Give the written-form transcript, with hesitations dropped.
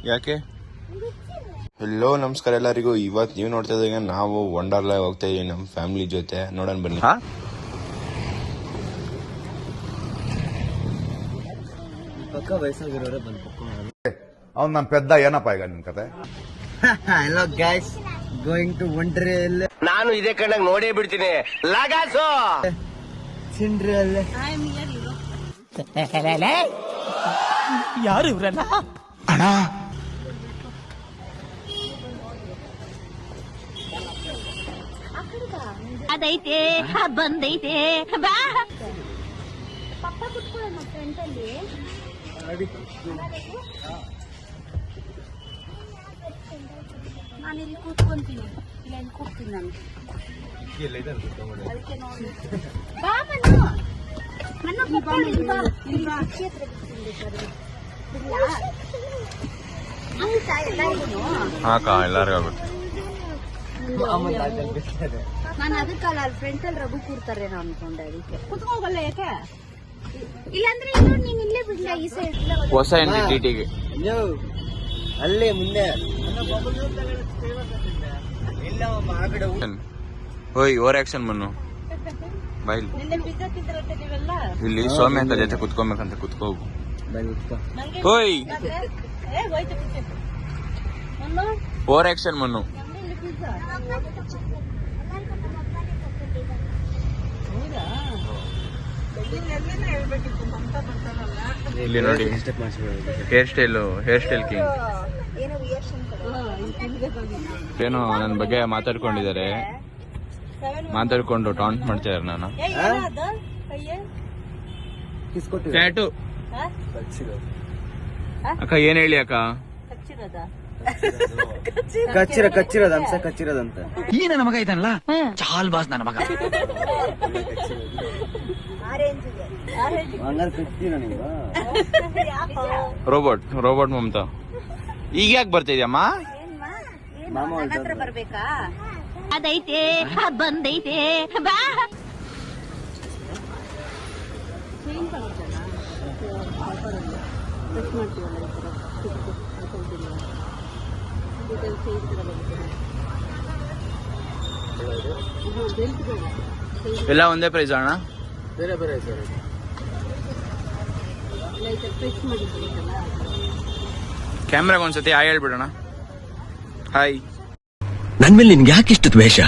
ಯಾಕೆ? ಹೆಲೋ ನಮಸ್ಕಾರ ಎಲ್ಲರಿಗೂ. ಇವತ್ತು ನೀವು ನೋಡ್ತಾ ಇದ್ದಾಗ ನಾವು ವಂಡರ್ಲಾ ಹೋಗ್ತಾ ಇದೀವಿ ನಮ್ಮ ಫ್ಯಾಮಿಲಿ ಜೊತೆ. ನೋಡೋಣ ಬನ್ನಿ. ಅವ್ನು ನಮ್ಮ ಪೆದ್ದ ಏನಪ್ಪ ಈಗ ನಿನ್ ಕತೆ? Hello guys, going to Wonderla. ನಾನು ಇದೇ ಕಣ್ಣಾಗ ನೋಡೇ ಬಿಡ್ತೀನಿ. ಲಗಾಸು ಸಿಂಡ್ರೆಲ್ಲಾ. ಯಾರು ಇವ್ರಲ್ಲ? ಅಣ್ಣ ಅದೈತೆ ಬಂದೈತೆ ಬಾ ಪಪ್ಪ ಕುತ್ಕೊಳ್ಳೋಣ ಫ್ರಂಟ್ ಅಲ್ಲಿ. ನಾನು ಇಲ್ಲಿ ಕೂತ್ಕೊಂತೀನಿ, ಇಲ್ಲ ಇಲ್ಲಿ ಕೂರ್ತೀನಿ ನಾನು. ಅದಕ್ಕೆ ನೋಡಿ ಬಾ ಮನ್ನು ಕುತ್ಕೊಳ್ಳಿ. ಬಾ ಕ್ಷೇತ್ರ ಆಯ್ತಾ ಎಲ್ಲರಿಗೂ? ಹಾಕ ಎಲ್ಲರಿಗೂ ಆಗುತ್ತೆ. ನಾನು ಅದಕ್ಕಲ್ಲ ಅಲ್ಲಿ ಫ್ರಂಟ್ ಅಲ್ಲಿ ರಘು ಕೂರ್ತಾರೇನೋ ಅನ್ಕೊಂಡೆ, ಅದಕ್ಕೆ ಕುತ್ಕೋಗಲ್ಲ. ಯಾಕೆ ಇಲ್ಲಾಂದ್ರೆ ಇನ್ನು ನೀನ್ ಇಲ್ಲೇ ಬಿಡ್ಲ ಈ ಸೈಡ್. ಹೊಸ ಟಿಟಿಗೆ ಅಲ್ಲೇ ಮುಂದೆ ಓಯ್ ಓವರ್ ಆಕ್ಷನ್ ಮನ್ನು ಬೈಲ್. ಇಲ್ಲಿ ಸೌಮ್ಯ ಅಂತ ಜೊತೆ ಕುತ್ಕೊಬೇಕಂತ ಕುತ್ಕೋಗು. ಓಯ್ ಓವರ್ ಆಕ್ಷನ್ ಮನ್ನು. ಇಲ್ಲಿ ನೋಡಿ ಹೇರ್ ಸ್ಟೈಲ್ ಕಿಂಗ್ ಏನೋ ನನ್ನ ಬಗ್ಗೆ ಮಾತಾಡ್ಕೊಂಡಿದ್ದಾರೆ, ಮಾತಾಡ್ಕೊಂಡು ಟಾಂಟ್ ಮಾಡ್ತಿದ್ದಾರೆ. ನಾನು ಟ್ಯಾಟು ಅಕ್ಕ ಏನ್ ಹೇಳಿ ಅಕ್ಕ? ಕಚ್ಚಿರೋದಂತ ಕಚ್ಚಿರೋದಂತ ಈ ನನ್ನ ಮಗ ಇದ್ದಾನಲ್ಲ, ಚಾಲ್ ಬಾಸ್ ನನ್ನ ಮಗ. ಹಂಗಾರೆ ಕಚ್ತೀರ ನೀವು? ರೋಬೋಟ್ ಮಮತಾ ಈಗ ಯಾಕೆ ಬರ್ತಿದ್ಯಮ್ಮ? ಹತ್ರ ಬರ್ಬೇಕಾ? ಅದೈತೆ ಬಂದೈತೆ ಬಾ. ಎಲ್ಲ ಒಂದೇ ಪ್ರೈಸ್ ಅಣ್ಣ? ಬೇರೆ ಬೇರೆ ಸರ್. ಕ್ಯಾಮ್ರಾಗ ಒಂದ್ಸತಿ ಹಾಯ್ ಹೇಳ್ಬಿಡೋಣ. ಹಾಯ್. ನನ್ ಮೇಲೆ ನಿನ್ಗೆ ಯಾಕೆ ಇಷ್ಟು ದ್ವೇಷ?